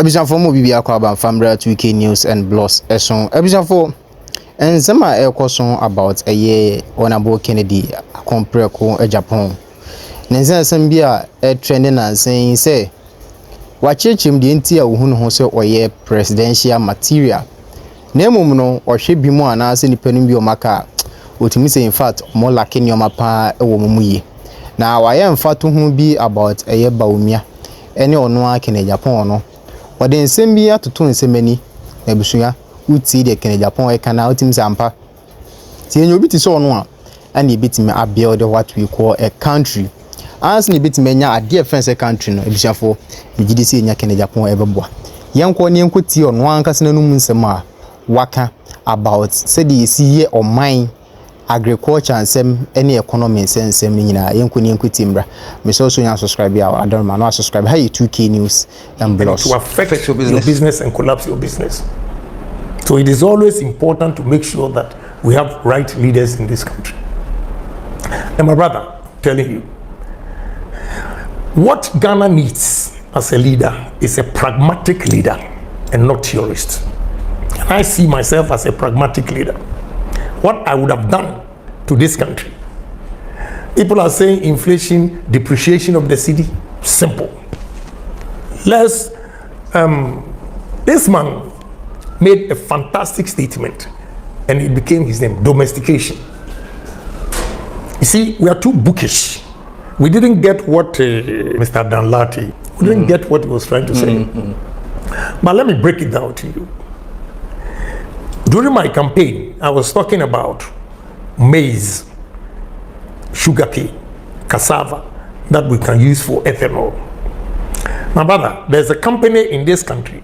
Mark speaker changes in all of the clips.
Speaker 1: Ebisafo mo bibia kwa ba famra 2K News and Blogs eson ebisafo enzema ekoson about eye Honorable Kennedy Akompreko Agyapong nenza nsem bia trend na nsen say wachechim de ntia ohunu ho se oye presidential material na emum no ohwe bi mu ana se nipanum bi o maka otimi say in fact mo lake nyoma pa ewo muyi na waye mfato hu bi about eye Bawumia ene ono akene Agyapong no ode nsem bi atoto nsemani na busua uti de kene Agyapong e kana otimi sampa ti enyo bi ti so ono a ana ebitimi abuild what we call a country as ni betimi nya ade fence country no ebisiafo migidi se nya kene Agyapong ebeboa yenko ne enko ti ono anka se nanum nsem a waka about say the see oman agriculture nsem any economy nsem nyina yenko ne enko ti mbra me so nya subscribe ya adorma no subscribe hi 2K News and Blogs
Speaker 2: to affect your business and collapse your business. So it is always important to make sure that we have right leaders in this country. And my brother, I'm telling you, what Ghana needs as a leader is a pragmatic leader and not theorist. And I see myself as a pragmatic leader. What I would have done to this country. People are saying inflation, depreciation of the cedi. Simple. This man made a fantastic statement and it became his name, Domestication. You see, we are too bookish. We didn't get what Mr. Danlati, we didn't get what he was trying to say. But let me break it down to you. During my campaign, I was talking about maize, sugarcane, cassava that we can use for ethanol. My brother, there's a company in this country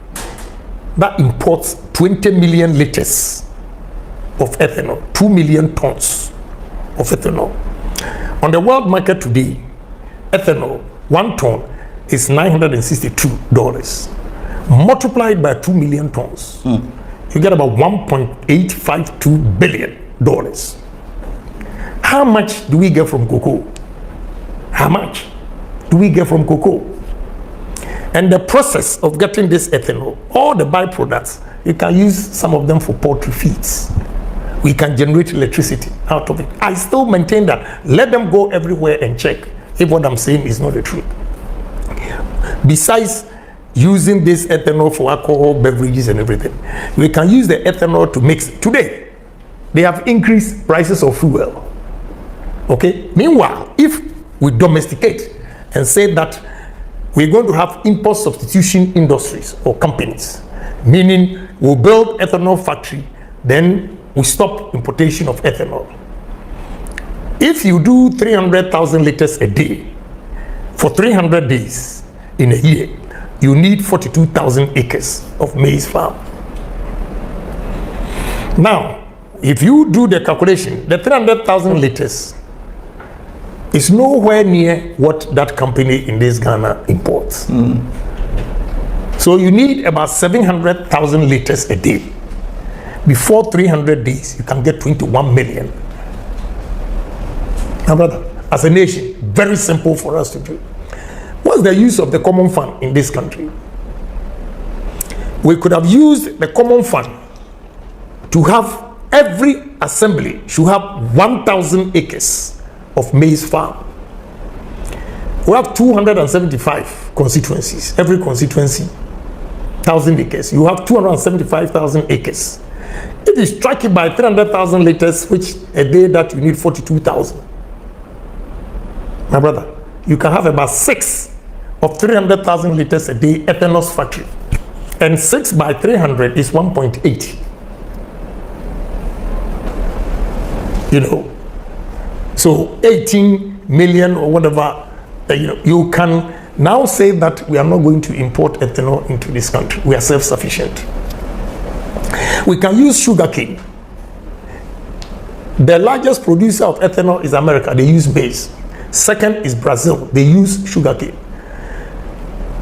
Speaker 2: that imports 20 million liters of ethanol, 2 million tons of ethanol. On the world market today, ethanol, 1 ton is $962. Multiplied by 2 million tons, you get about $1.852 billion. How much do we get from cocoa? How much do we get from cocoa? And the process of getting this ethanol, all the byproducts, you can use some of them for poultry feeds. We can generate electricity out of it. I still maintain that. Let them go everywhere and check if what I'm saying is not the truth. Besides using this ethanol for alcohol, beverages and everything, we can use the ethanol to mix. Today, they have increased prices of fuel. Okay? Meanwhile, if we domesticate and say that we're going to have import substitution industries or companies, meaning we'll build ethanol factory, then we stop importation of ethanol. If you do 300,000 liters a day for 300 days in a year, you need 42,000 acres of maize farm. Now, if you do the calculation, the 300,000 liters is nowhere near what that company in this Ghana imports. So you need about 700,000 liters a day. Before 300 days, you can get 21 million. Now, brother, as a nation, very simple for us to do. What's the use of the common fund in this country? We could have used the common fund to have every assembly should have 1,000 acres of maize farm. We have 275 constituencies. Every constituency, 1,000 acres. You have 275,000 acres. If you strike it by 300,000 liters, which a day that you need 42,000. My brother, you can have about 6 of 300,000 liters a day ethanol factory. And 6 by 300 is 1.8. You know, so 18 million or whatever, you can now say that we are not going to import ethanol into this country. We are self-sufficient. We can use sugarcane. The largest producer of ethanol is America. They use maize. Second is Brazil. They use sugarcane.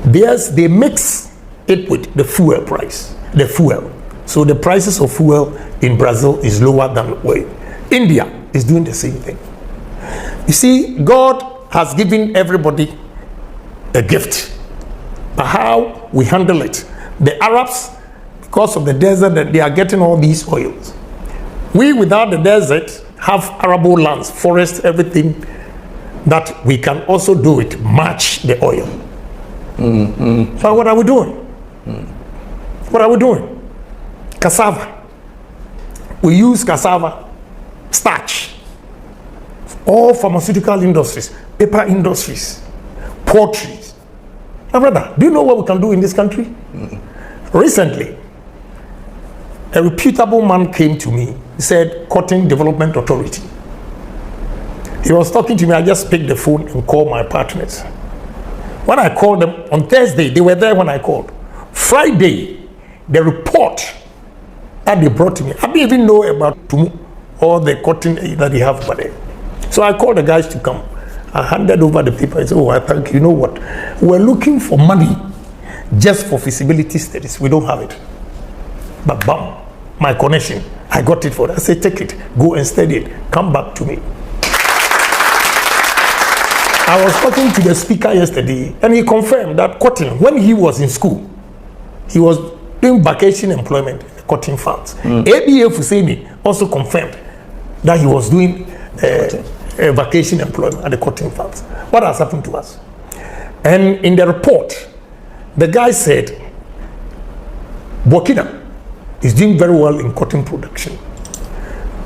Speaker 2: They mix it with the fuel price, the fuel. So the prices of fuel in Brazil is lower than where India is doing the same thing. You see, God has given everybody a gift. But how we handle it, The Arabs, because of the desert, that they are getting all these oils. We, without the desert, have arable lands, forests, everything that we can also do it, match the oil. So what are we doing? What are we doing? Cassava. We use cassava, starch. All pharmaceutical industries, paper industries, poultry. My brother, do you know what we can do in this country? Recently, a reputable man came to me. He said, Cotton Development Authority. He was talking to me. I just picked the phone and called my partners. When I called them on Thursday, they were there when I called. Friday, the report that they brought to me, I didn't even know about all the cotton that they have over there. So I called the guys to come. I handed over the paper. I said, oh, I think, you know what? We're looking for money just for feasibility studies. We don't have it. But bam, my connection, I got it for it. I said, take it, go and study it. Come back to me. I was talking to the speaker yesterday, and he confirmed that cotton, when he was in school, he was doing vacation employment in the cotton farms. ABA Fuseni also confirmed that he was doing vacation employment at the cotton farms. What has happened to us? And in the report, the guy said, Burkina is doing very well in cotton production.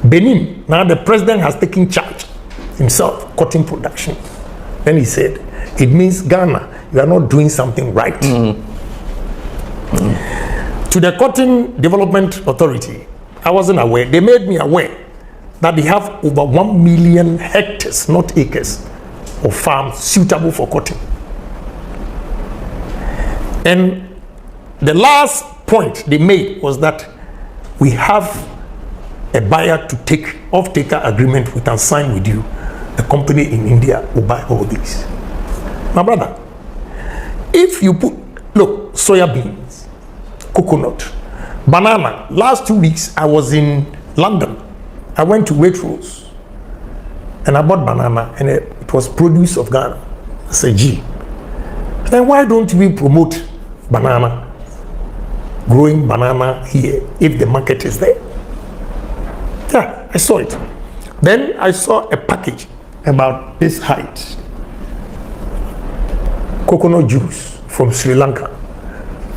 Speaker 2: Benin, now the president has taken charge himself, cotton production. Then he said, it means Ghana, you are not doing something right. To the Cotton Development Authority, I wasn't aware. They made me aware that they have over 1 million hectares, not acres, of farms suitable for cotton. And the last point they made was that we have a buyer to take off-taker agreement we can sign with you. A company in India will buy all these. My brother, if you put, look, soya beans, coconut, banana. Last 2 weeks, I was in London. I went to Waitrose and I bought banana, and it was produce of Ghana. I said, gee, then why don't we promote banana, growing banana here if the market is there? Yeah, I saw it. Then I saw a package about this height. Coconut juice from Sri Lanka,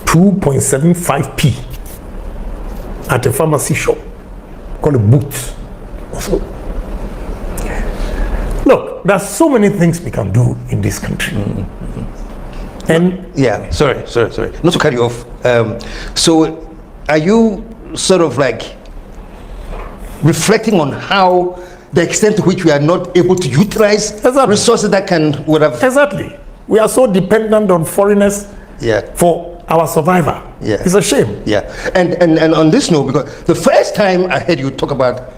Speaker 2: 2.75p at a pharmacy shop called a Boots. Also, look, there's so many things we can do in this country. And
Speaker 3: yeah, sorry, not to cut you off. So are you sort of like reflecting on how the extent to which we are not able to utilize resources that would have...
Speaker 2: Exactly. We are so dependent on foreigners for our survival.
Speaker 3: Yeah.
Speaker 2: It's a shame.
Speaker 3: Yeah. And on this note, because the first time I heard you talk about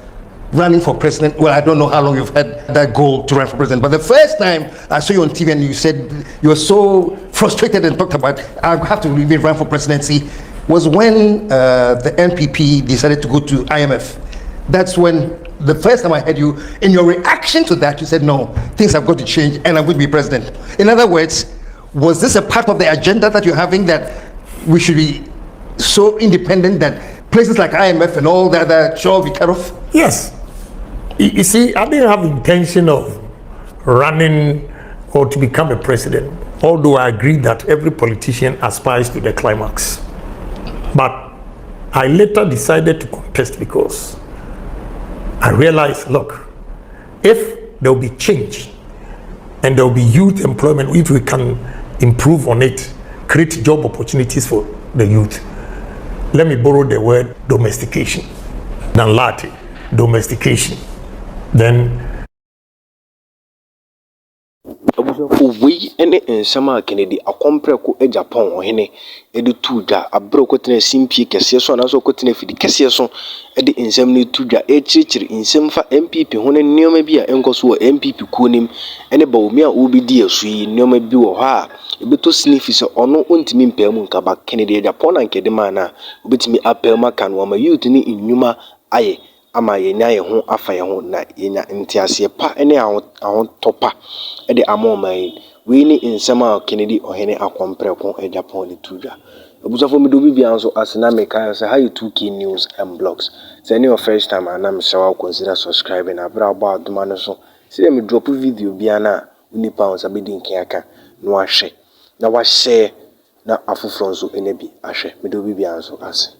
Speaker 3: running for president, well, I don't know how long you've had that goal to run for president, but the first time I saw you on TV and you said you were so frustrated and talked about, I have to really run for presidency, was when the NPP decided to go to IMF. That's when the first time I heard you, in your reaction to that, you said, no, things have got to change and I'm going to be president. In other words, was this a part of the agenda that you're having, that we should be so independent that places like IMF and all that should be cut off?
Speaker 2: Yes. You see, I didn't have intention of running or to become a president, although I agree that every politician aspires to the climax. But I later decided to contest because I realized, look, if there will be change and there will be youth employment, if we can improve on it, create job opportunities for the youth. Let me borrow the word domestication. Nanlati, domestication. Then
Speaker 4: we any nsama Kennedy akompreko Agyapong ohene edi tuja abro kotene simpie kese so na so kotene fidi kese so edi nsam ni tuja echichiri nsam fa MPP hone nneoma bi a enkoso wo MPP kuonim ene Bawumia obidi asui nneoma bi wo ha ebeto snifi so ono ontimi mpamu nkaba Kennedy Agyapong na nkede mana obetimi apelma kan wo ma youth ni nnwuma aye ama yenya ye ho afa ye ho na yenya ntiase pa ene ahon topa ede amoma we ni nsema Kennedy ohene akompreko Agyapong ni tuja abusafo me do bibia nso asena me kan say how you 2K news and blogs. Say any your first time and am sure consider subscribing abra ba adoma no so. Say me drop video bia na uni pounds abedi nkan aka no ahwe na wa share na afoforo nso enebi ahwe me do bibia nso ase.